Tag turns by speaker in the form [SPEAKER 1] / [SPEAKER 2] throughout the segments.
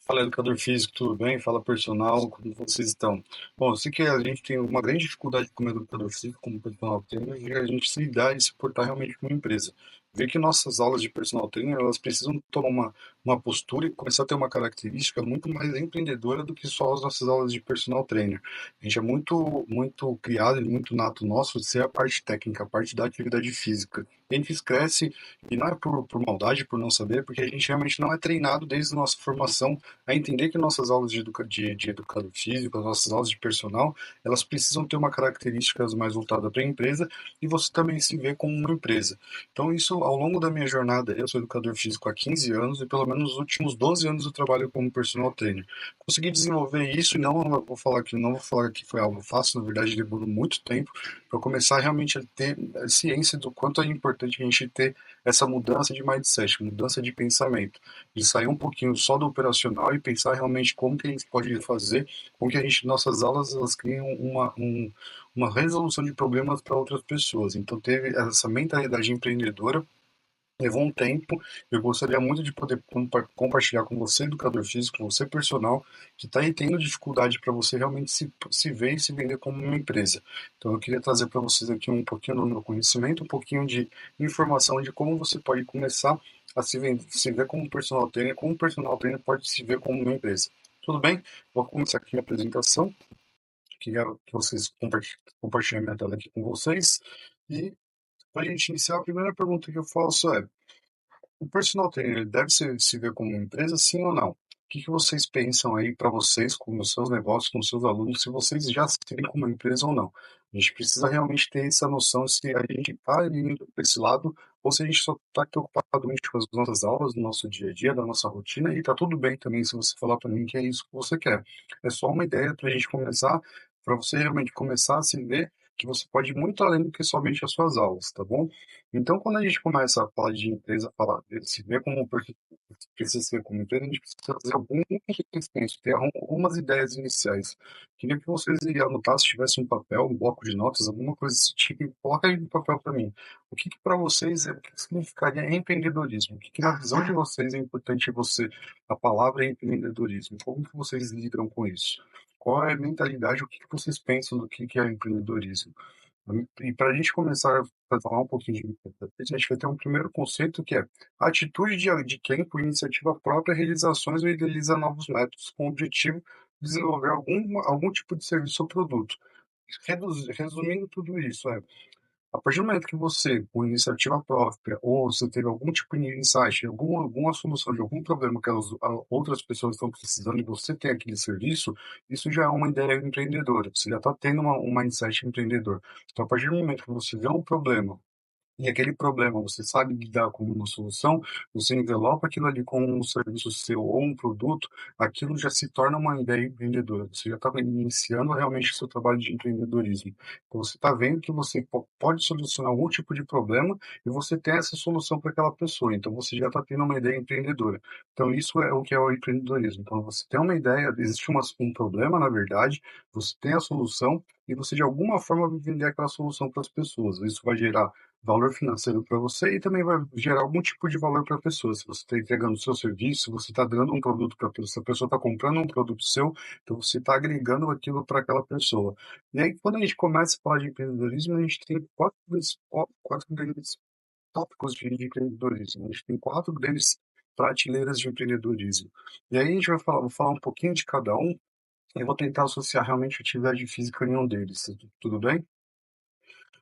[SPEAKER 1] Fala educador físico, tudo bem? Fala personal, como vocês estão? Bom, eu sei que a gente tem uma grande dificuldade como educador físico, como personal trainer, de a gente se lidar e se portar realmente como empresa. Ver que nossas aulas de personal trainer, elas precisam tomar uma postura e começar a ter uma característica muito mais empreendedora do que só as nossas aulas de personal trainer. A gente é muito criado e muito nato nosso de ser a parte técnica, a parte da atividade física. A gente cresce, e não é por maldade, por não saber, porque a gente realmente não é treinado desde a nossa formação a entender que nossas aulas de educador físico, as nossas aulas de personal, elas precisam ter uma característica mais voltada para a empresa e você também se vê como uma empresa. Então, isso ao longo da minha jornada, eu sou educador físico há 15 anos e pelo menos nos últimos 12 anos eu trabalho como personal trainer. Consegui desenvolver isso e não vou falar que foi algo fácil, na verdade demorou muito tempo para começar realmente a ter ciência do quanto é importante a gente ter essa mudança de mindset, mudança de pensamento, de sair um pouquinho só do operacional e pensar realmente como que a gente pode fazer com que nossas aulas elas criem uma resolução de problemas para outras pessoas. Então teve essa mentalidade empreendedora. Levou um tempo, eu gostaria muito de poder compartilhar com você, educador físico, com você, personal, que está aí tendo dificuldade para você realmente se ver e se vender como uma empresa. Então, eu queria trazer para vocês aqui um pouquinho do meu conhecimento, um pouquinho de informação de como você pode começar a se ver como um personal trainer pode se ver como uma empresa. Tudo bem? Vou começar aqui a apresentação, queria que vocês compartilhem a minha tela aqui com vocês. E, para a gente iniciar, a primeira pergunta que eu faço é: o personal trainer ele deve se ver como uma empresa, sim ou não? O que vocês pensam aí para vocês, com os seus negócios, com os seus alunos, se vocês já se veem como uma empresa ou não? A gente precisa realmente ter essa noção se a gente está indo para esse lado ou se a gente só está preocupado com as nossas aulas, do nosso dia a dia, da nossa rotina, e está tudo bem também se você falar para mim que é isso que você quer. É só uma ideia para a gente começar, para você realmente começar a se ver que você pode ir muito além do que somente as suas aulas, tá bom? Então, quando a gente começa a falar de empresa, falar, se ver como precisa ser como empresa, a gente precisa fazer algum reconhecimento, ter algumas ideias iniciais. Queria que vocês anotassem, se tivesse um papel, um bloco de notas, alguma coisa desse tipo, e coloca aí no papel para mim. O que para vocês o que significaria empreendedorismo? O que na visão de vocês é importante você, a palavra é empreendedorismo? Como que vocês lidam com isso? Qual é a mentalidade, o que vocês pensam do que é empreendedorismo? E para a gente começar a falar um pouquinho de empreendedorismo, a gente vai ter um primeiro conceito que é a atitude de quem, por iniciativa própria, realiza ações ou idealiza novos métodos com o objetivo de desenvolver algum tipo de serviço ou produto. Resumindo tudo isso, a partir do momento que você, por iniciativa própria, ou você teve algum tipo de insight, alguma solução de algum problema que outras pessoas estão precisando e você tem aquele serviço, isso já é uma ideia empreendedora. Você já está tendo uma insight empreendedor. Então, a partir do momento que você vê um problema e aquele problema você sabe lidar com uma solução, você envelopa aquilo ali com um serviço seu ou um produto, aquilo já se torna uma ideia empreendedora. Você já está iniciando realmente o seu trabalho de empreendedorismo. Então, você está vendo que você pode solucionar algum tipo de problema e você tem essa solução para aquela pessoa. Então, você já está tendo uma ideia empreendedora. Então, isso é o que é o empreendedorismo. Então, você tem uma ideia, existe um problema, na verdade, você tem a solução e você, de alguma forma, vai vender aquela solução para as pessoas. Isso vai gerar valor financeiro para você e também vai gerar algum tipo de valor para a pessoa. Se você está entregando o seu serviço, se você está dando um produto para a pessoa, se a pessoa está comprando um produto seu, então você está agregando aquilo para aquela pessoa. E aí, quando a gente começa a falar de empreendedorismo, a gente tem quatro grandes tópicos de empreendedorismo. A gente tem quatro grandes prateleiras de empreendedorismo. E aí a gente vou falar um pouquinho de cada um e vou tentar associar realmente a atividade física em um deles. Tudo bem?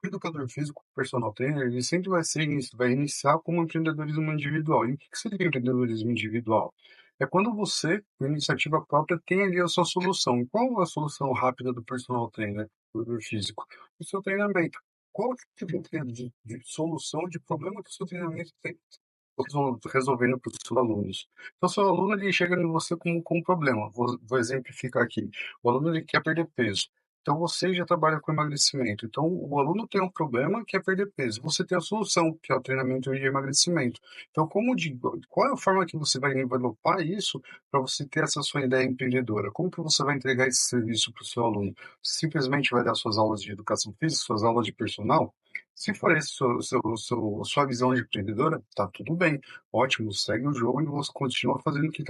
[SPEAKER 1] O educador físico, o personal trainer, ele sempre vai iniciar como empreendedorismo individual. E o que seria empreendedorismo individual? É quando você, por iniciativa própria, tem ali a sua solução. E qual é a solução rápida do personal trainer, do educador físico? O seu treinamento. Qual é o tipo de solução, de problema que o seu treinamento tem resolvendo para os seus alunos? Então, seu aluno ele chega em você com um problema. Vou exemplificar aqui. O aluno ele quer perder peso. Então, você já trabalha com emagrecimento. Então, o aluno tem um problema que é perder peso. Você tem a solução, que é o treinamento de emagrecimento. Então, qual é a forma que você vai envelopar isso para você ter essa sua ideia empreendedora? Como que você vai entregar esse serviço para o seu aluno? Simplesmente vai dar suas aulas de educação física, suas aulas de personal? Se for esse sua visão de empreendedora, tá tudo bem, ótimo, segue o jogo e você continua fazendo o que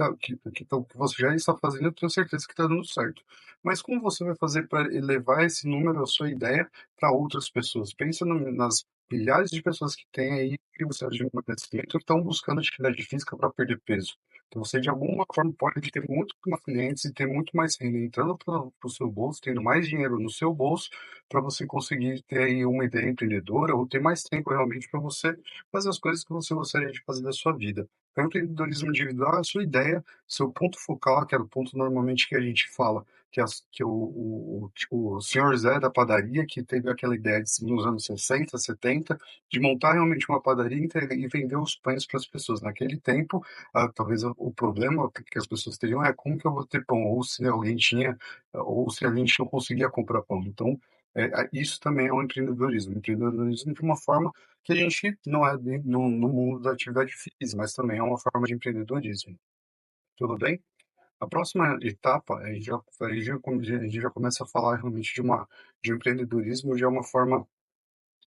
[SPEAKER 1] você já está fazendo, eu tenho certeza que está dando certo. Mas como você vai fazer para levar esse número, a sua ideia, para outras pessoas? Pensa nas milhares de pessoas que tem aí que você de emagrecimento que estão buscando atividade física para perder peso. Então você de alguma forma pode ter muito mais clientes e ter muito mais renda entrando para o seu bolso, tendo mais dinheiro no seu bolso para você conseguir ter aí uma ideia empreendedora ou ter mais tempo realmente para você fazer as coisas que você gostaria de fazer da sua vida. Então, o empreendedorismo individual é a sua ideia, seu ponto focal, que é o ponto normalmente que a gente fala, que o senhor Zé da padaria, que teve aquela ideia nos anos 60, 70, de montar realmente uma padaria e vender os pães para as pessoas. Naquele tempo, talvez o problema que as pessoas teriam é como que eu vou ter pão, ou se alguém tinha, ou se a gente não conseguia comprar pão. Então, isso também é um empreendedorismo. Empreendedorismo de uma forma que a gente não é no mundo da atividade física, mas também é uma forma de empreendedorismo. Tudo bem? A próxima etapa, a gente já começa a falar realmente de um empreendedorismo de uma forma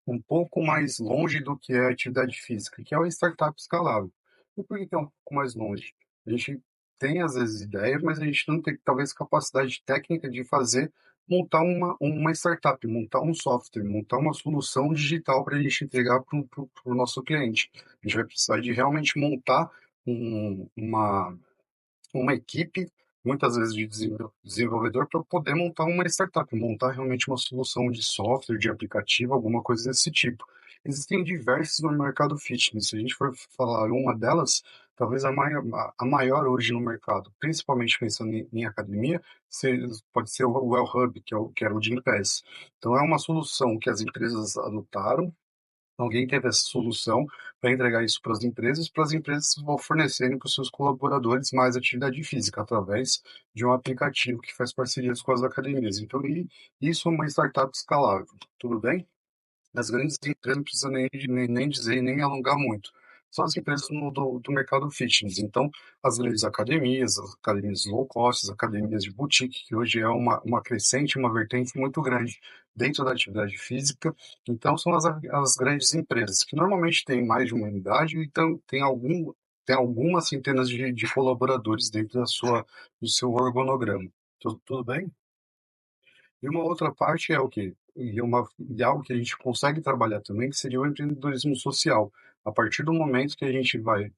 [SPEAKER 1] um pouco mais longe do que é a atividade física, que é uma startup escalável. E por que é um pouco mais longe? A gente tem, às vezes, ideias, mas a gente não tem, talvez, capacidade técnica de montar uma startup, montar um software, montar uma solução digital para a gente entregar para o nosso cliente. A gente vai precisar de realmente montar uma equipe, muitas vezes de desenvolvedor, para poder montar uma startup, montar realmente uma solução de software, de aplicativo, alguma coisa desse tipo. Existem diversos no mercado fitness. Se a gente for falar uma delas, talvez a maior hoje no mercado, principalmente pensando em academia, pode ser o Well Hub, que era o Gym Pass. Então, é uma solução que as empresas adotaram. Alguém teve essa solução para entregar isso para as empresas vão fornecerem para os seus colaboradores mais atividade física através de um aplicativo que faz parcerias com as academias. Então, isso é uma startup escalável, tudo bem? As grandes empresas não precisa nem dizer, nem alongar muito. São as empresas do mercado fitness. Então, as academias low cost, as academias de boutique, que hoje é uma crescente, uma vertente muito grande dentro da atividade física. Então, são as grandes empresas, que normalmente têm mais de uma unidade, então tem algumas centenas de colaboradores dentro do seu organograma. Tudo bem? E uma outra parte é o quê? E algo que a gente consegue trabalhar também, que seria o empreendedorismo social. A partir do momento que a gente vai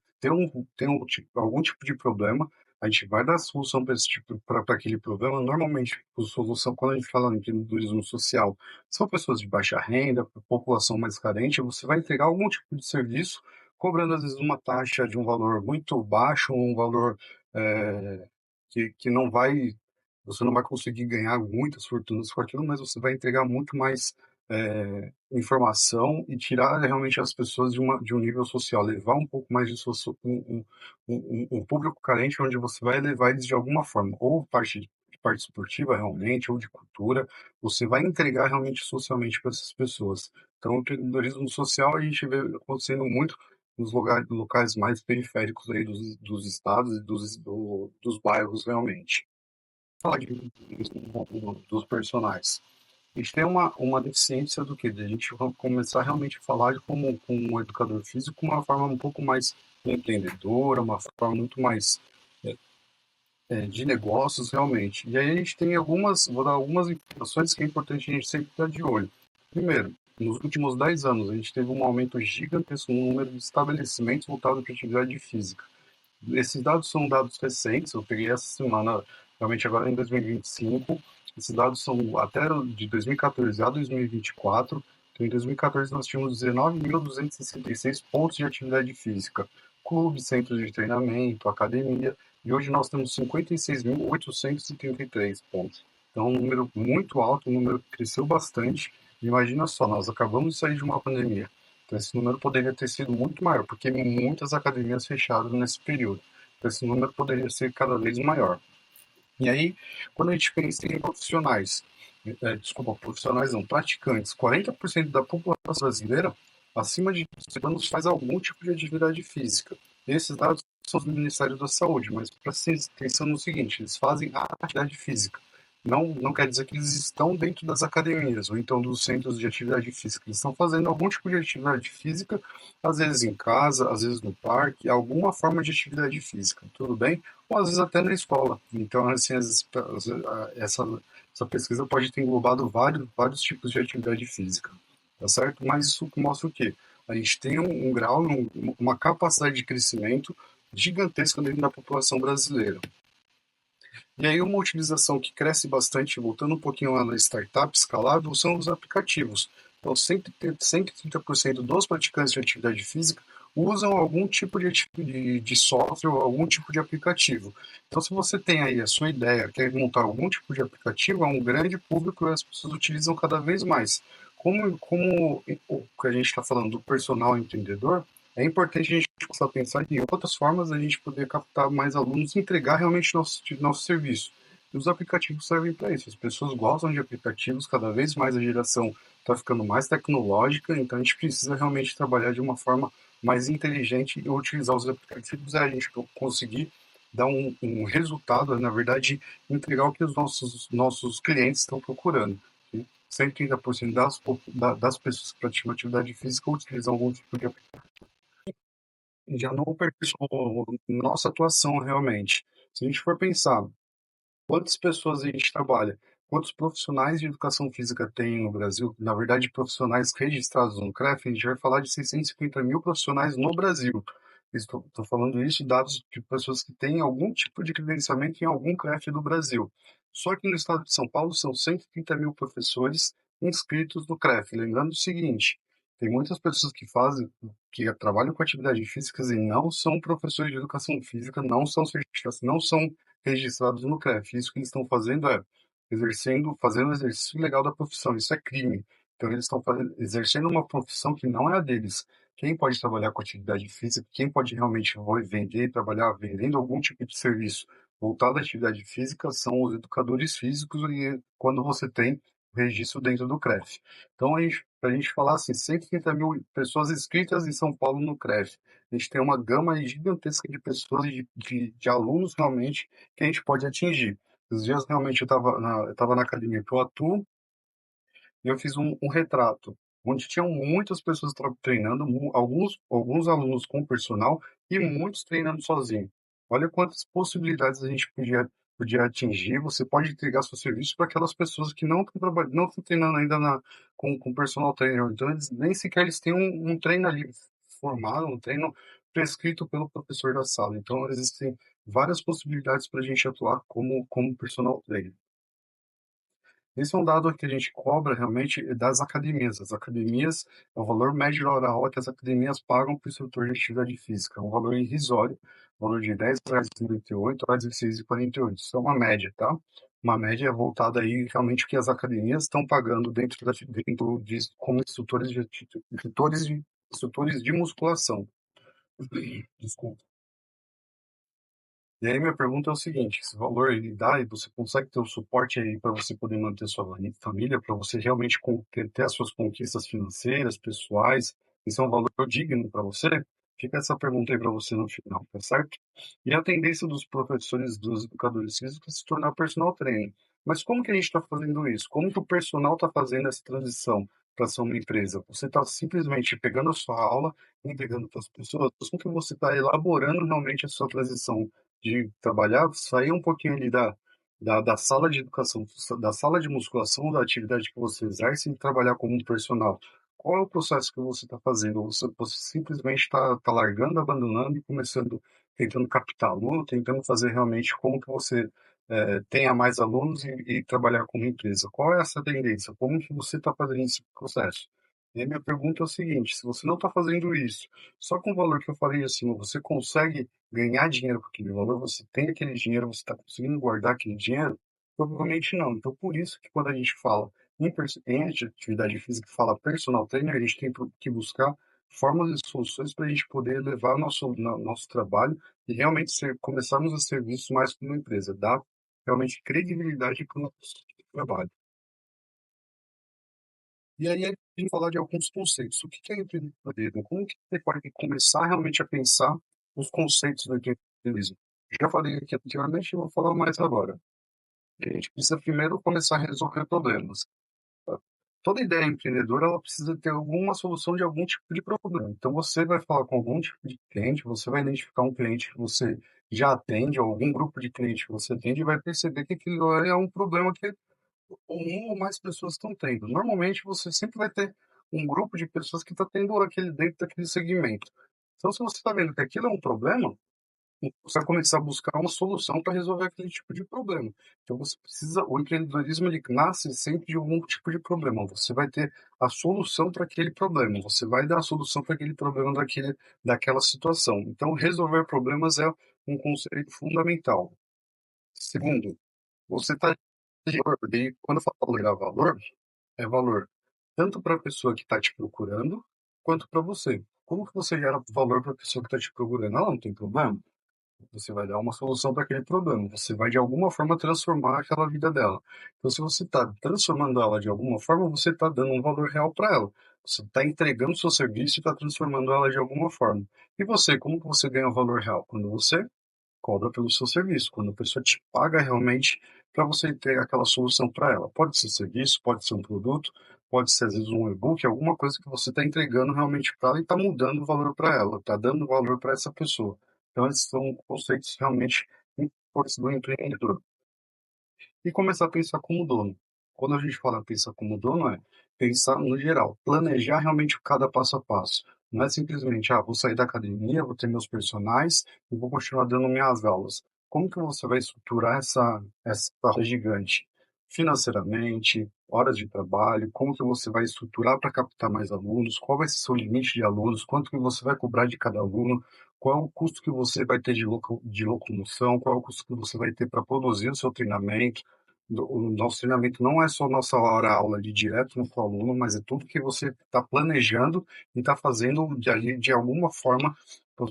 [SPEAKER 1] algum tipo de problema, a gente vai dar solução para esse tipo, para aquele problema. Normalmente, a solução, quando a gente fala em empreendedorismo social, são pessoas de baixa renda, população mais carente, você vai entregar algum tipo de serviço, cobrando às vezes uma taxa de um valor muito baixo, um valor eh, que não vai você não vai conseguir ganhar muitas fortunas com aquilo, mas você vai entregar muito mais informação e tirar realmente as pessoas de um nível social, levar um pouco mais um público carente, onde você vai levar eles de alguma forma, ou parte esportiva realmente, ou de cultura, você vai entregar realmente socialmente para essas pessoas. Então, o empreendedorismo social a gente vê acontecendo muito nos locais mais periféricos aí dos estados e dos bairros realmente falar dos personagens. A gente tem uma deficiência do que? De a gente começar realmente a falar como um educador físico, uma forma um pouco mais empreendedora, uma forma muito mais de negócios realmente. E aí a gente tem vou dar algumas informações que é importante a gente sempre estar de olho. Primeiro, nos últimos 10 anos, a gente teve um aumento gigantesco no número de estabelecimentos voltados para atividade física. Esses dados são dados recentes, eu peguei essa semana, realmente agora em 2025. Esses dados são até de 2014 a 2024. Então, em 2014, nós tínhamos 19.266 pontos de atividade física, clubes, centros de treinamento, academia, e hoje nós temos 56.833 pontos. Então, um número muito alto, um número que cresceu bastante. Imagina só, nós acabamos de sair de uma pandemia. Então, esse número poderia ter sido muito maior, porque muitas academias fecharam nesse período. Então, esse número poderia ser cada vez maior. E aí, quando a gente pensa em profissionais, desculpa, profissionais não, praticantes, 40% da população brasileira acima de 18 anos faz algum tipo de atividade física. Esses dados são do Ministério da Saúde, mas para vocês atenção no seguinte, eles fazem a atividade física. não quer dizer que eles estão dentro das academias ou então dos centros de atividade física. Eles estão fazendo algum tipo de atividade física, às vezes em casa, às vezes no parque, alguma forma de atividade física, tudo bem? Ou às vezes até na escola. Então, assim, essa pesquisa pode ter englobado vários tipos de atividade física, tá certo? Mas isso mostra o quê? A gente tem um grau, uma capacidade de crescimento gigantesca dentro da população brasileira. E aí uma utilização que cresce bastante, voltando um pouquinho lá na startup escalável, são os aplicativos. Então, 130% dos praticantes de atividade física usam algum tipo de software ou algum tipo de aplicativo. Então, se você tem aí a sua ideia, quer montar algum tipo de aplicativo, é um grande público e as pessoas utilizam cada vez mais. Como o que a gente está falando do personal empreendedor, é importante a gente começar a pensar em outras formas da gente poder captar mais alunos e entregar realmente nosso serviço. E os aplicativos servem para isso. As pessoas gostam de aplicativos, cada vez mais a geração está ficando mais tecnológica, então a gente precisa realmente trabalhar de uma forma mais inteligente e utilizar os aplicativos a gente conseguir dar um resultado, na verdade, entregar o que os nossos clientes estão procurando. 130% das pessoas que praticam atividade física utilizam algum tipo de já não aperfeiçoou nossa atuação realmente. Se a gente for pensar quantas pessoas a gente trabalha, quantos profissionais de educação física tem no Brasil, na verdade, profissionais registrados no CREF, a gente vai falar de 650 mil profissionais no Brasil. Estou falando isso dados de pessoas que têm algum tipo de credenciamento em algum CREF do Brasil. Só que no estado de São Paulo são 130 mil professores inscritos no CREF. Lembrando o seguinte, tem muitas pessoas que trabalham com atividades físicas e não são professores de educação física, não são registrados no CREF. Isso que eles estão fazendo é fazendo o exercício legal da profissão. Isso é crime. Então eles estão exercendo uma profissão que não é a deles. Quem pode trabalhar com atividade física, quem pode realmente vender, trabalhar vendendo algum tipo de serviço voltado à atividade física são os educadores físicos e quando você tem registro dentro do CREF. Então, para a gente falar assim, 130 mil pessoas inscritas em São Paulo no CREF. A gente tem uma gama gigantesca de pessoas, de alunos realmente que a gente pode atingir. Esses dias realmente eu tava na academia que eu atuo e eu fiz um retrato, onde tinham muitas pessoas treinando, alguns alunos com personal e muitos treinando sozinho. Olha quantas possibilidades a gente podia atingir. Você pode entregar seu serviço para aquelas pessoas que não estão trabalhando, não estão treinando ainda com personal trainer. Então, eles nem sequer eles têm um treino ali formado, um treino prescrito pelo professor da sala. Então, existem várias possibilidades para a gente atuar como personal trainer. Esse é um dado que a gente cobra realmente das academias. As academias, é o valor médio da hora aula que as academias pagam para o instrutor de atividade física. É um valor irrisório, valor de R$ 10,98, R$ 16,48. Isso é uma média, tá? Uma média voltada aí realmente que as academias estão pagando dentro de, como instrutores de musculação. Desculpa. E aí minha pergunta é o seguinte, esse valor ele dá e você consegue ter o suporte aí para você poder manter sua família, para você realmente ter as suas conquistas financeiras, pessoais, isso é um valor digno para você? Fica essa pergunta aí para você no final, tá certo? E a tendência dos professores, dos educadores físicos é se tornar personal trainer. Mas como que a gente está fazendo isso? Como que o personal está fazendo essa transição para ser uma empresa? Você está simplesmente pegando a sua aula, entregando para as pessoas, como que você está elaborando realmente a sua transição de trabalhar, sair um pouquinho ali da sala de educação, da sala de musculação, da atividade que você exerce e trabalhar como um personal. Qual é o processo que você está fazendo? Você simplesmente está largando, abandonando e começando, tentando captar aluno, tentando fazer realmente como que você tenha mais alunos e trabalhar como empresa. Qual é essa tendência? Como que você está fazendo esse processo? E a minha pergunta é o seguinte, se você não está fazendo isso, só com o valor que eu falei acima, você consegue ganhar dinheiro com aquele valor, você tem aquele dinheiro, você está conseguindo guardar aquele dinheiro? Provavelmente não. Então, por isso que quando a gente fala em atividade física, fala personal trainer, a gente tem que buscar formas e soluções para a gente poder levar nosso trabalho e realmente começarmos a ser vistos mais como uma empresa, dar realmente credibilidade para o nosso trabalho. E aí, a gente falar de alguns conceitos. O que é empreendedorismo? Como que você pode começar realmente a pensar os conceitos do empreendedorismo? Já falei aqui anteriormente e vou falar mais agora. A gente precisa primeiro começar a resolver problemas. Toda ideia empreendedora, ela precisa ter alguma solução de algum tipo de problema. Então, você vai falar com algum tipo de cliente, você vai identificar um cliente que você já atende, ou algum grupo de cliente que você atende, e vai perceber que aquilo é um problema que um ou mais pessoas estão tendo. Normalmente, você sempre vai ter um grupo de pessoas que está tendo aquele dentro daquele segmento. Então, se você está vendo que aquilo é um problema, você vai começar a buscar uma solução para resolver aquele tipo de problema. Então você precisa, o empreendedorismo ele nasce sempre de algum tipo de problema. Você vai ter a solução para aquele problema. Você vai dar a solução para aquele problema daquela situação. Então resolver problemas é um conceito fundamental. Segundo, você está e quando eu falo gerar valor, é valor tanto para a pessoa que está te procurando, quanto para você. Como que você gera valor para a pessoa que está te procurando? Ela não tem problema? Você vai dar uma solução para aquele problema. Você vai, de alguma forma, transformar aquela vida dela. Então, se você está transformando ela de alguma forma, você está dando um valor real para ela. Você está entregando o seu serviço e está transformando ela de alguma forma. E você, como que você ganha valor real? Quando você cobra pelo seu serviço, quando a pessoa te paga realmente para você entregar aquela solução para ela. Pode ser serviço, pode ser um produto, pode ser às vezes um e-book, alguma coisa que você está entregando realmente para ela e está mudando o valor para ela, está dando valor para essa pessoa. Então, esses são conceitos realmente importantes do empreendedor e começar a pensar como dono. Quando a gente fala pensar como dono, é pensar no geral, planejar realmente cada passo a passo. Não é simplesmente, vou sair da academia, vou ter meus personagens e vou continuar dando minhas aulas. Como que você vai estruturar essa roda gigante? Financeiramente, horas de trabalho, como que você vai estruturar para captar mais alunos, qual vai ser o seu limite de alunos, quanto que você vai cobrar de cada aluno, qual é o custo que você vai ter de locomoção, qual é o custo que você vai ter para produzir o seu treinamento, o nosso treinamento não é só nossa hora aula ali direto no seu aluno, mas é tudo que você está planejando e está fazendo de alguma forma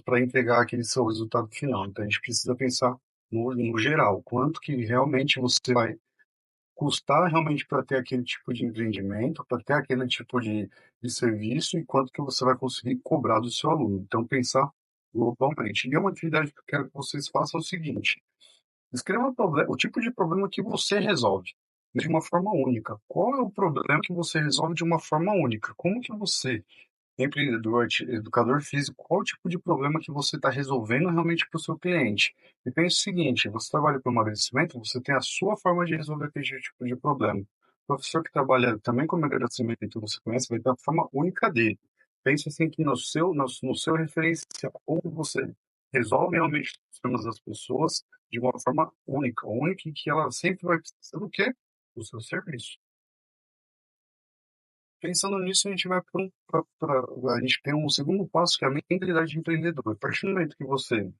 [SPEAKER 1] para entregar aquele seu resultado final. Então a gente precisa pensar no geral, quanto que realmente você vai custar realmente para ter aquele tipo de empreendimento, para ter aquele tipo de serviço e quanto que você vai conseguir cobrar do seu aluno. Então pensar globalmente. E é uma atividade que eu quero que vocês façam o seguinte: escreva o tipo de problema que você resolve de uma forma única. Qual é o problema que você resolve de uma forma única? Como que você, empreendedor, educador físico, qual o tipo de problema que você está resolvendo realmente para o seu cliente? E pense o seguinte: você trabalha com emagrecimento, você tem a sua forma de resolver aquele tipo de problema. O professor que trabalha também com emagrecimento, que você conhece, vai ter a forma única dele. Pense assim que no seu referencial, como você resolve realmente os problemas das pessoas de uma forma única em que ela sempre vai precisar do quê? Do seu serviço. Pensando nisso, a gente vai a gente tem um segundo passo, que é a mentalidade de empreendedor. A partir do momento que você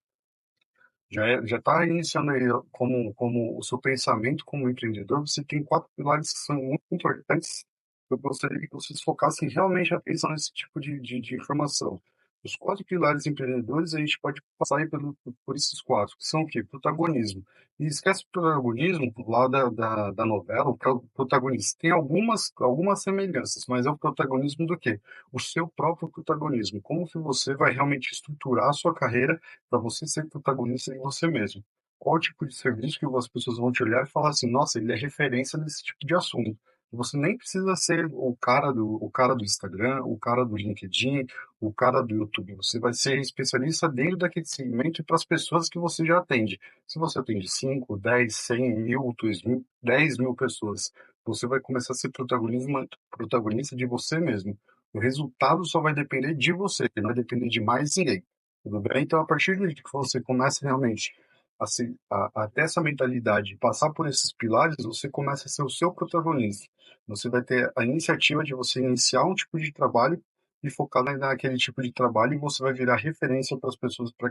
[SPEAKER 1] já está iniciando aí como o seu pensamento como empreendedor, você tem quatro pilares que são muito importantes. Eu gostaria que vocês focassem realmente a atenção nesse tipo de informação. Os quatro pilares empreendedores, a gente pode passar aí por esses quatro, que são o quê? Protagonismo. E esquece o protagonismo lá da novela, o protagonista. Tem algumas semelhanças, mas é o protagonismo do quê? O seu próprio protagonismo. Como que você vai realmente estruturar a sua carreira para você ser protagonista de você mesmo? Qual tipo de serviço que as pessoas vão te olhar e falar assim, nossa, ele é referência nesse tipo de assunto. Você nem precisa ser o cara do Instagram, o cara do LinkedIn, o cara do YouTube. Você vai ser especialista dentro daquele segmento e para as pessoas que você já atende. Se você atende 5, 10, 100 mil, 2 mil, 10 mil pessoas, você vai começar a ser protagonista de você mesmo. O resultado só vai depender de você, não vai depender de mais ninguém. Tudo bem? Então, a partir de que você começa realmente a ter essa mentalidade, passar por esses pilares, você começa a ser o seu protagonista. Você vai ter a iniciativa de você iniciar um tipo de trabalho e focar naquele tipo de trabalho e você vai virar referência para as pessoas para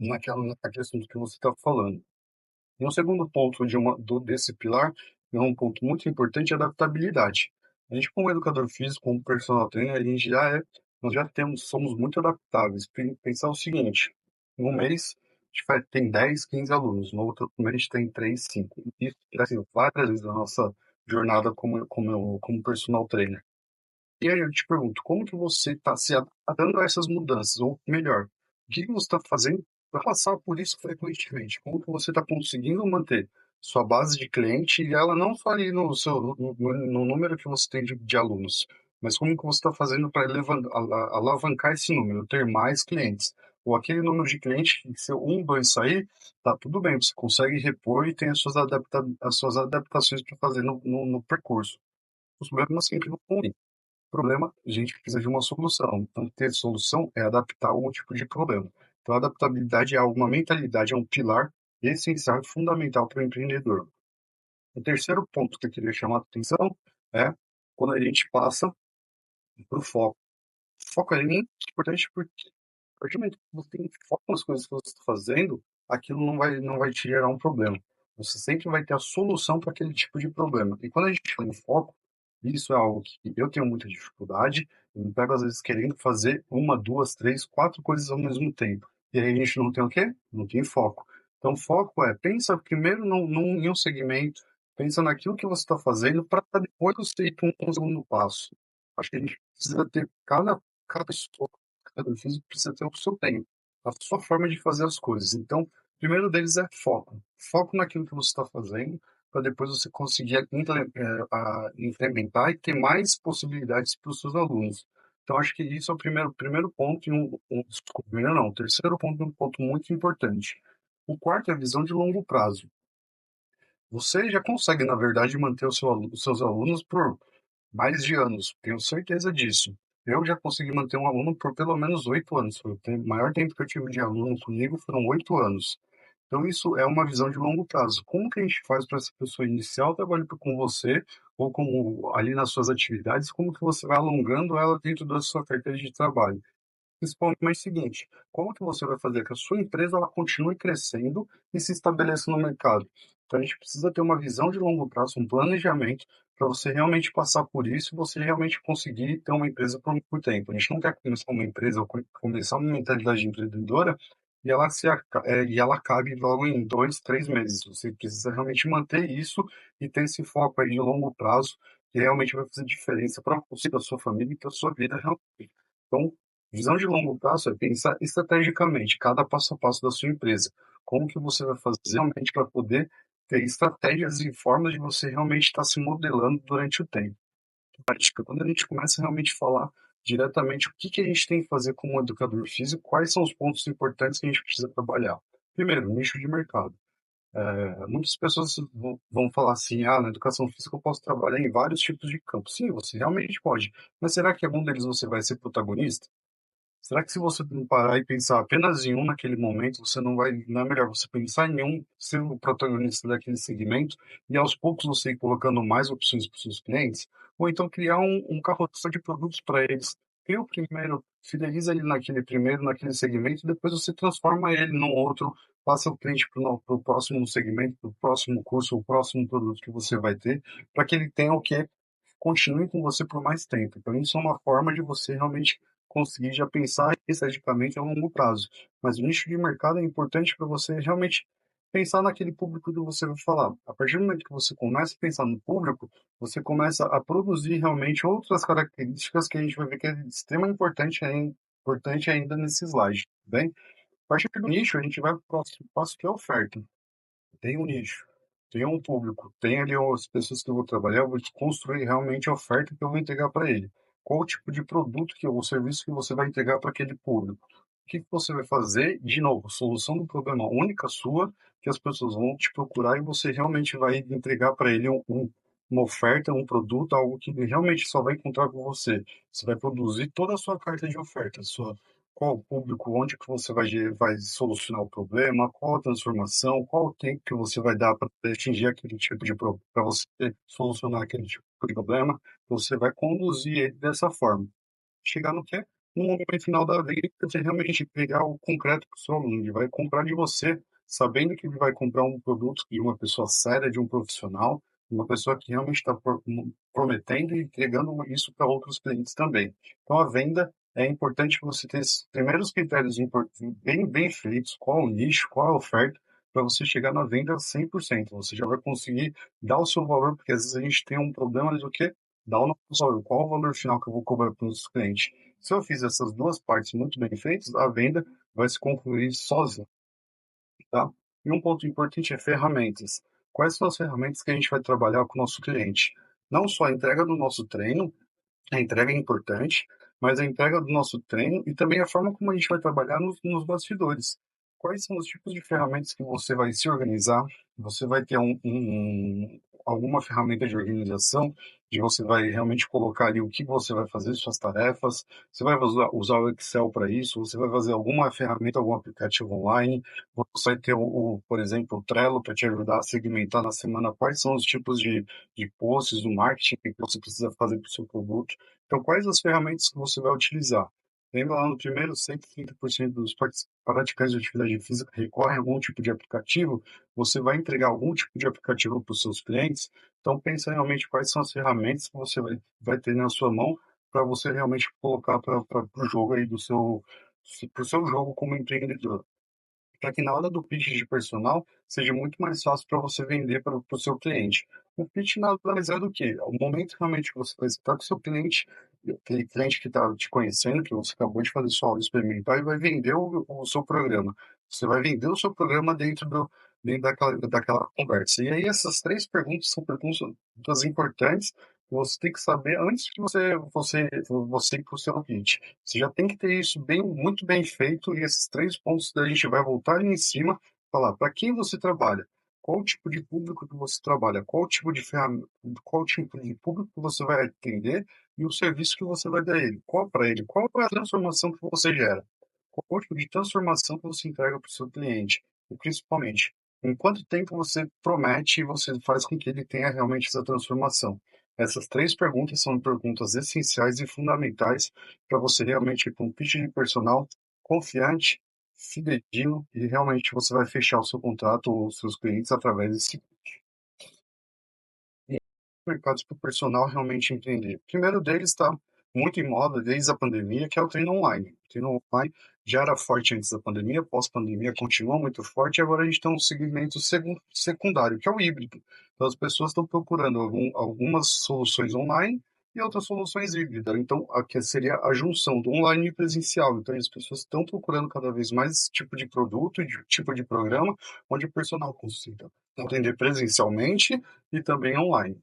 [SPEAKER 1] naquele assunto que você está falando. E o segundo ponto desse pilar, é um ponto muito importante, é a adaptabilidade. A gente, como educador físico, como personal trainer, nós já somos muito adaptáveis. Pensar o seguinte: em um mês a gente tem 10, 15 alunos, no outro mês a gente tem 3, 5. Isso assim, várias vezes na nossa jornada como personal trainer. E aí eu te pergunto, como que você está se adaptando a essas mudanças? Ou melhor, o que você está fazendo para passar por isso frequentemente? Como que você está conseguindo manter sua base de cliente, e ela não só ali no número que você tem de alunos, mas como que você está fazendo para alavancar esse número, ter mais clientes. Ou aquele número de clientes, que se um, dois sair, tá tudo bem, você consegue repor e tem as suas adaptações para fazer no percurso. Os problemas sempre vão ruim. Problema, a gente precisa de uma solução. Então, ter solução é adaptar algum tipo de problema. Então, a adaptabilidade é uma mentalidade, é um pilar essencial e fundamental para o empreendedor. O terceiro ponto que eu queria chamar a atenção é quando a gente passa para o foco. O foco é muito importante porque a partir do momento que você tem foco nas coisas que você está fazendo, aquilo não vai te gerar um problema. Você sempre vai ter a solução para aquele tipo de problema. E quando a gente fala em foco, isso é algo que eu tenho muita dificuldade. Eu me pego, às vezes, querendo fazer uma, duas, três, quatro coisas ao mesmo tempo. E aí a gente não tem o quê? Não tem foco. Então, foco é, pensa primeiro em um segmento, pensa naquilo que você está fazendo para depois você ir para um segundo passo. Acho que a gente precisa ter cada pessoa, cada físico precisa ter o seu tempo, a sua forma de fazer as coisas. Então, o primeiro deles é foco. Foco naquilo que você está fazendo, para depois você conseguir implementar e ter mais possibilidades para os seus alunos. Então, acho que isso é o primeiro ponto, desculpa, primeiro não, o terceiro ponto é um ponto muito importante. O quarto é a visão de longo prazo. Você já consegue, na verdade, manter os seus alunos por mais de anos, tenho certeza disso. Eu já consegui manter um aluno por pelo menos 8 anos. Foi o maior tempo que eu tive de aluno comigo foram 8 anos. Então, isso é uma visão de longo prazo. Como que a gente faz para essa pessoa iniciar o trabalho com você, ou como ali nas suas atividades, como que você vai alongando ela dentro da sua carteira de trabalho? Principalmente é o seguinte, como que você vai fazer que a sua empresa ela continue crescendo e se estabeleça no mercado? Então a gente precisa ter uma visão de longo prazo, um planejamento para você realmente passar por isso e você realmente conseguir ter uma empresa por tempo. A gente não quer começar uma empresa ou começar uma mentalidade empreendedora e ela acabe logo em 2, 3 meses. Você precisa realmente manter isso e ter esse foco aí de longo prazo que realmente vai fazer diferença para você, para sua família e para sua vida realmente. Então, visão de longo prazo é pensar estrategicamente cada passo a passo da sua empresa. Como que você vai fazer realmente para poder ter estratégias e formas de você realmente estar se modelando durante o tempo. Prática, quando a gente começa a realmente falar diretamente o que que a gente tem que fazer como educador físico, quais são os pontos importantes que a gente precisa trabalhar. Primeiro, nicho de mercado. Muitas pessoas vão falar assim, na educação física eu posso trabalhar em vários tipos de campos. Sim, você realmente pode. Mas será que algum deles você vai ser protagonista? Será que se você não parar e pensar apenas em um naquele momento, você não vai, não é melhor você pensar em um, ser o protagonista daquele segmento e aos poucos você ir colocando mais opções para os seus clientes? Ou então criar um carrossel de produtos para eles. Cria o primeiro, fideliza ele naquele primeiro, naquele segmento, e depois você transforma ele num outro, passa o cliente para o próximo segmento, para o próximo curso, o próximo produto que você vai ter, para que ele tenha o que continue com você por mais tempo. Então, isso é uma forma de você realmente conseguir já pensar estrategicamente a longo prazo. Mas o nicho de mercado é importante para você realmente pensar naquele público que você vai falar. A partir do momento que você começa a pensar no público, você começa a produzir realmente outras características que a gente vai ver que é de extrema importante ainda nesse slide, tá bem? A partir do nicho, a gente vai para o próximo passo, que é a oferta. Tem um nicho, tem um público, tem ali as pessoas que eu vou trabalhar, eu vou construir realmente a oferta que eu vou entregar para ele. Qual o tipo de produto o serviço que você vai entregar para aquele público? O que que você vai fazer? De novo, solução do problema única sua, que as pessoas vão te procurar e você realmente vai entregar para ele uma oferta, um produto, algo que ele realmente só vai encontrar com você. Você vai produzir toda a sua carta de oferta, qual o público, onde que você vai solucionar o problema, qual a transformação, qual o tempo que você vai dar para atingir aquele tipo de para você solucionar aquele tipo de problema, você vai conduzir ele dessa forma. Chegar no que é no momento final da vida, você realmente pegar o concreto para o seu aluno, ele vai comprar de você, sabendo que ele vai comprar um produto de uma pessoa séria, de um profissional, uma pessoa que realmente está prometendo e entregando isso para outros clientes também. Então, a venda é importante que você tenha esses primeiros critérios bem feitos, qual o nicho, qual a oferta, para você chegar na venda 100%. Você já vai conseguir dar o seu valor, porque às vezes a gente tem um problema do que dar o nosso valor, qual o valor final que eu vou cobrar para os clientes. Se eu fizer essas duas partes muito bem feitas, a venda vai se concluir sozinha, tá? E um ponto importante é ferramentas. quais são as ferramentas que a gente vai trabalhar com o nosso cliente. Não só a entrega do nosso treino, a entrega é importante, mas a entrega do nosso treino e também a forma como a gente vai trabalhar nos bastidores. Quais são os tipos de ferramentas que você vai se organizar? Você vai ter alguma ferramenta de organização, de você vai realmente colocar ali o que você vai fazer, suas tarefas. Você vai usar o Excel para isso, você vai fazer alguma ferramenta, algum aplicativo online. Você vai ter, por exemplo, o Trello para te ajudar a segmentar na semana quais são os tipos de posts, do marketing que você precisa fazer para o seu produto. Então, quais as ferramentas que você vai utilizar? Lembra lá no primeiro, 130% dos praticantes de atividade física recorrem a algum tipo de aplicativo. Você vai entregar algum tipo de aplicativo para os seus clientes. Então, pensa realmente quais são as ferramentas que você vai ter na sua mão para você realmente colocar para o jogo aí pro seu jogo como empreendedor, para que na hora do pitch de personal seja muito mais fácil para você vender para o seu cliente. O pitch nada mais é do que o momento realmente que você vai estar com o seu cliente, aquele cliente que está te conhecendo, que você acabou de fazer sua aula experimental e vai vender o seu programa. Você vai vender o seu programa dentro daquela conversa. E aí essas três perguntas são perguntas importantes que você tem que saber antes que você ir para o seu pitch. Você já tem que ter isso muito bem feito, e esses três pontos a gente vai voltar ali em cima, falar para quem você trabalha, qual o tipo de público que você trabalha, qual o tipo de ferramenta, qual o tipo de público que você vai atender e o serviço que você vai dar a ele, para ele, qual é a transformação que você gera, qual o tipo de transformação que você entrega para o seu cliente, e principalmente, em quanto tempo você promete e você faz com que ele tenha realmente essa transformação. Essas três perguntas são perguntas essenciais e fundamentais para você realmente ir para um pitch de personal confiante, fidedigno e realmente você vai fechar o seu contrato ou os seus clientes através desse mercados para o personal realmente empreender. O primeiro deles está muito em moda desde a pandemia, que é o treino online. O treino online já era forte antes da pandemia, pós-pandemia continua muito forte, e agora a gente tem um segmento secundário, que é o híbrido. Então as pessoas estão procurando algumas soluções online e outras soluções híbridas. Então, aqui seria a junção do online e presencial. Então, as pessoas estão procurando cada vez mais esse tipo de produto, de tipo de programa, onde o personal consiga atender presencialmente e também online.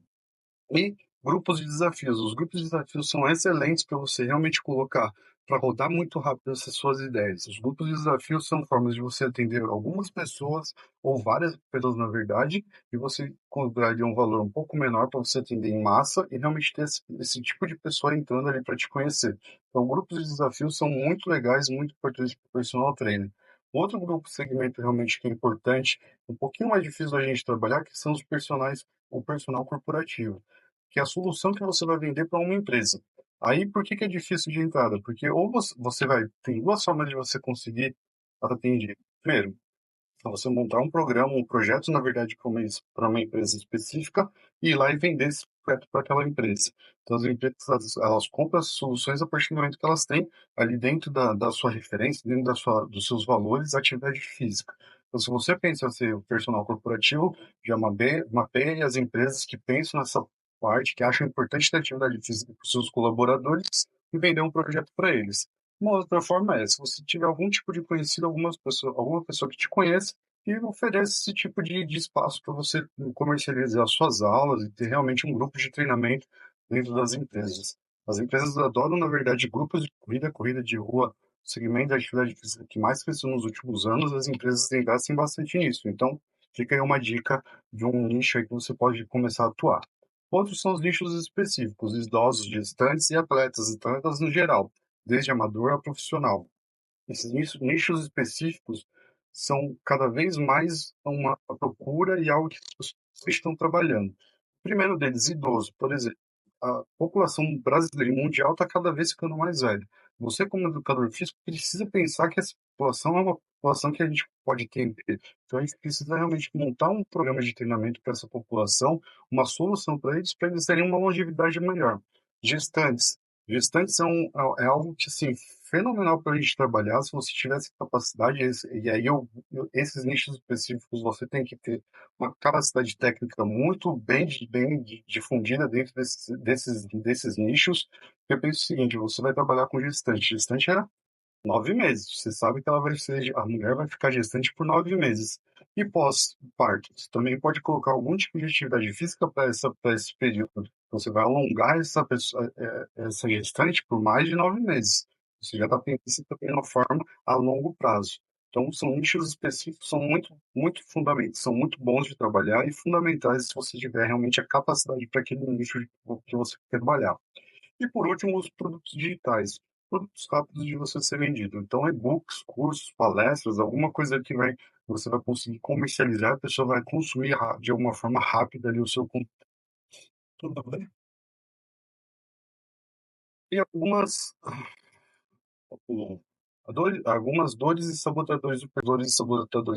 [SPEAKER 1] E grupos de desafios. Os grupos de desafios são excelentes para você realmente colocar para rodar muito rápido essas suas ideias. Os grupos de desafios são formas de você atender algumas pessoas, ou várias pessoas, na verdade, e você cobraria um valor um pouco menor para você atender em massa e realmente ter esse tipo de pessoa entrando ali para te conhecer. Então, grupos de desafios são muito legais, muito importantes para o personal trainer. Outro grupo segmento realmente que é importante, um pouquinho mais difícil da gente trabalhar, que são os personagens, o personal corporativo, que é a solução que você vai vender para uma empresa. Aí, por que que é difícil de entrada? Porque ou você vai, tem duas formas de você conseguir atender. Primeiro, para você montar um programa, um projeto, na verdade, para uma empresa específica e ir lá e vender esse projeto para aquela empresa. Então, as empresas, elas compram as soluções a partir do momento que elas têm ali dentro da sua referência, dentro dos seus valores, atividade física. Então, se você pensa em ser o personal corporativo, já mapeie as empresas que pensam nessa parte, que acham importante ter atividade física para os seus colaboradores e vender um projeto para eles. Uma outra forma é, se você tiver algum tipo de conhecido, alguma pessoa que te conheça e oferece esse tipo de espaço para você comercializar suas aulas e ter realmente um grupo de treinamento dentro das empresas. As empresas adoram, na verdade, grupos de corrida, corrida de rua, o segmento da atividade física que mais cresceu nos últimos anos, as empresas investem bastante nisso. Então, fica aí uma dica de um nicho aí que você pode começar a atuar. Outros são os nichos específicos, idosos, gestantes e atletas no geral, desde amador a profissional. Esses nichos específicos são cada vez mais uma procura e algo que as pessoas estão trabalhando. O primeiro deles, idoso, por exemplo. A população brasileira e mundial está cada vez ficando mais velha. Você, como educador físico, precisa pensar que essa população é uma população que a gente pode ter. Então, a gente precisa realmente montar um programa de treinamento para essa população, uma solução para eles terem uma longevidade melhor. Gestantes. Gestantes é algo que, assim, fenomenal para a gente trabalhar, se você tivesse capacidade, e aí esses nichos específicos você tem que ter uma capacidade técnica muito bem difundida dentro desses nichos. Eu penso o seguinte, você vai trabalhar com gestante. Gestante é 9 meses. Você sabe que a mulher vai ficar gestante por 9 meses. E pós-parto, você também pode colocar algum tipo de atividade física para esse período. Então, você vai alongar essa gestante por mais de 9 meses. Você já está pensando também de uma forma a longo prazo. Então, são nichos específicos, são muito fundamentais, são muito bons de trabalhar e fundamentais se você tiver realmente a capacidade para aquele nicho que você quer trabalhar. E por último, os produtos digitais, produtos rápidos de você ser vendido. Então, e-books, cursos, palestras, alguma coisa que você vai conseguir comercializar, a pessoa vai consumir de alguma forma rápida ali o seu conteúdo, né? E o- algumas dores e sabotadores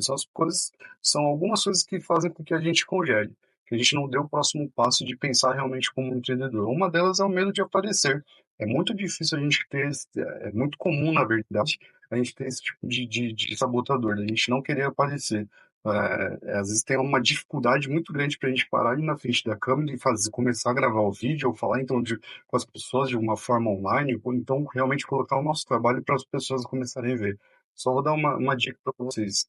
[SPEAKER 1] são as coisas, são algumas coisas que fazem com que a gente congele, que a gente não dê o próximo passo de pensar realmente como um empreendedor. Uma delas é o medo de aparecer. É muito difícil a gente ter, é muito comum, na verdade, a gente ter esse tipo de sabotador, a gente não querer aparecer. Às vezes tem uma dificuldade muito grande para a gente parar ali na frente da câmera e começar a gravar o vídeo ou falar então com as pessoas de uma forma online, ou então realmente colocar o nosso trabalho para as pessoas começarem a ver. Só vou dar uma dica para vocês.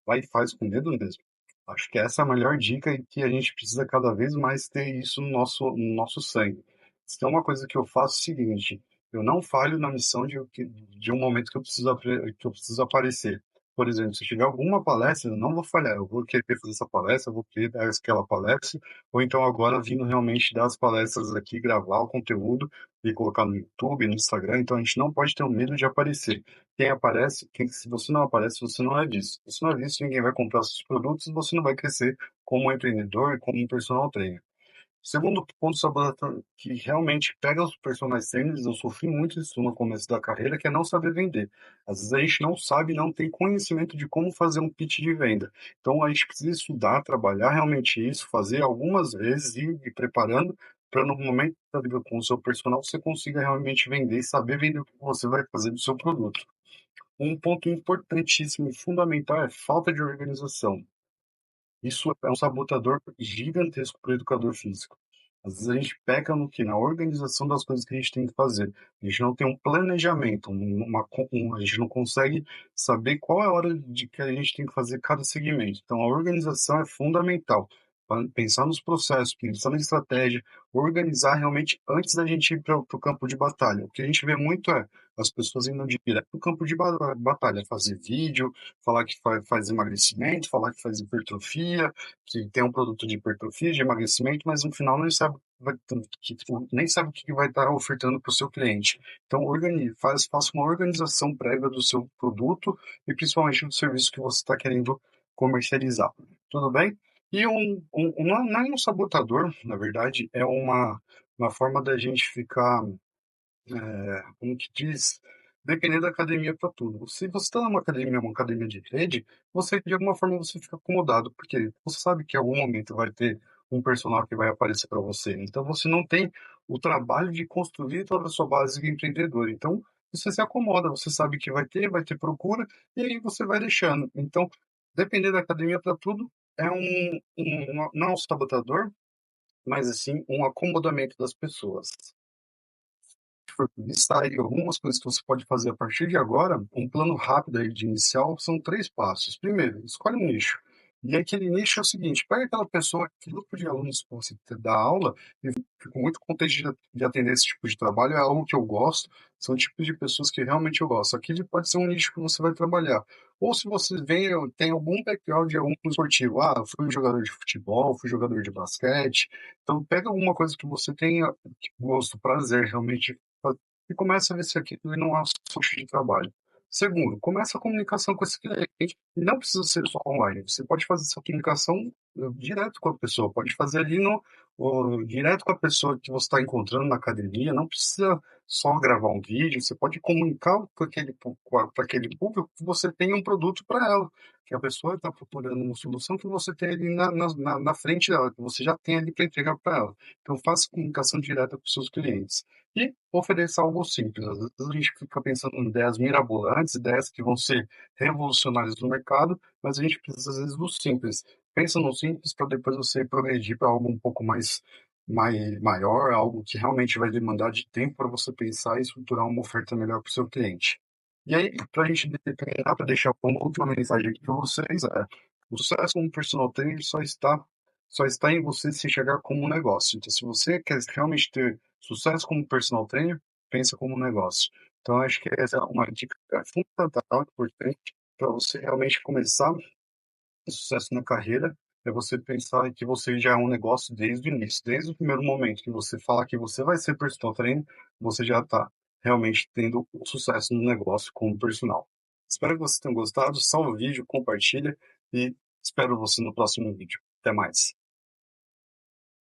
[SPEAKER 1] Vai e faz com medo mesmo. Acho que essa é a melhor dica e que a gente precisa cada vez mais ter isso no nosso sangue. Se é uma coisa que eu faço é o seguinte, eu não falho na missão de um momento que eu preciso aparecer. Por exemplo, se tiver alguma palestra, eu não vou falhar. Eu vou querer fazer essa palestra, eu vou querer dar aquela palestra, ou então agora vindo realmente dar as palestras aqui, gravar o conteúdo e colocar no YouTube, no Instagram. Então a gente não pode ter o medo de aparecer. Quem aparece, se você não aparece, você não é visto. Se você não é visto, ninguém vai comprar seus produtos, você não vai crescer como um empreendedor e como um personal trainer. Segundo ponto sobre que realmente pega os personagens trainers, eu sofri muito isso no começo da carreira, que é não saber vender. Às vezes a gente não sabe, não tem conhecimento de como fazer um pitch de venda. Então a gente precisa estudar, trabalhar realmente isso, fazer algumas vezes e ir preparando para no momento da vida com o seu personal você consiga realmente vender e saber vender o que você vai fazer do seu produto. Um ponto importantíssimo e fundamental é falta de organização. Isso é um sabotador gigantesco para o educador físico. Às vezes a gente peca no que? Na organização das coisas que a gente tem que fazer. A gente não tem um planejamento, a gente não consegue saber qual é a hora de que a gente tem que fazer cada segmento. Então a organização é fundamental. Pensar nos processos, pensar na estratégia, organizar realmente antes da gente ir para o campo de batalha. O que a gente vê muito é as pessoas indo direto para o campo de batalha, fazer vídeo, falar que faz emagrecimento, falar que faz hipertrofia, que tem um produto de hipertrofia, de emagrecimento, mas no final nem sabe, nem sabe o que vai estar ofertando para o seu cliente. Então, faça uma organização prévia do seu produto e principalmente do serviço que você está querendo comercializar. Tudo bem? E não é um sabotador, na verdade, é uma forma da gente ficar como que diz, depender da academia para tudo. Se você está numa academia, uma academia de rede, você de alguma forma você fica acomodado, porque você sabe que em algum momento vai ter um personal que vai aparecer para você. Então você não tem o trabalho de construir toda a sua base de empreendedor. Então você se acomoda, você sabe que vai ter procura e aí você vai deixando. Então, depender da academia para tudo é não é um sabotador, mas assim um acomodamento das pessoas for listar aí algumas coisas que você pode fazer a partir de agora, um plano rápido aí de inicial são 3 passos. Primeiro, escolhe um nicho. E aquele nicho é o seguinte, pega aquela pessoa, que grupo de alunos que você dá aula, e fico muito contente de atender esse tipo de trabalho, é algo que eu gosto, são tipos de pessoas que realmente eu gosto. Aquele pode ser um nicho que você vai trabalhar. Ou se você tem algum background de algum esportivo, fui jogador de futebol, fui jogador de basquete, então pega alguma coisa que você tenha gosto, prazer realmente e começa a ver se aquilo não é um fonte de trabalho. Segundo, começa a comunicação com esse cliente. E não precisa ser só online. Você pode fazer essa comunicação direto com a pessoa. Pode fazer ali direto com a pessoa que você está encontrando na academia. Não precisa só gravar um vídeo. Você pode comunicar para aquele público que você tem um produto para ela. Que a pessoa está procurando uma solução que você tem ali na frente dela, que você já tem ali para entregar para ela. Então, faça comunicação direta com os seus clientes e ofereça algo simples. Às vezes a gente fica pensando em ideias mirabolantes, ideias que vão ser revolucionárias no mercado, mas a gente precisa, às vezes, do simples. Pensa no simples para depois você progredir para algo um pouco maior, algo que realmente vai demandar de tempo para você pensar e estruturar uma oferta melhor para o seu cliente. E aí, para a gente terminar, para deixar uma última mensagem aqui para vocês, O sucesso como personal trainer só está em você se enxergar como um negócio. Então, se você quer realmente ter sucesso como personal trainer, pensa como um negócio. Então, acho que essa é uma dica fundamental, importante, para você realmente começar o sucesso na carreira, é você pensar que você já é um negócio desde o início. Desde o primeiro momento que você fala que você vai ser personal trainer, você já está realmente tendo o sucesso no negócio como personal. Espero que vocês tenham gostado. Salve o vídeo, compartilha e espero você no próximo vídeo. Até mais.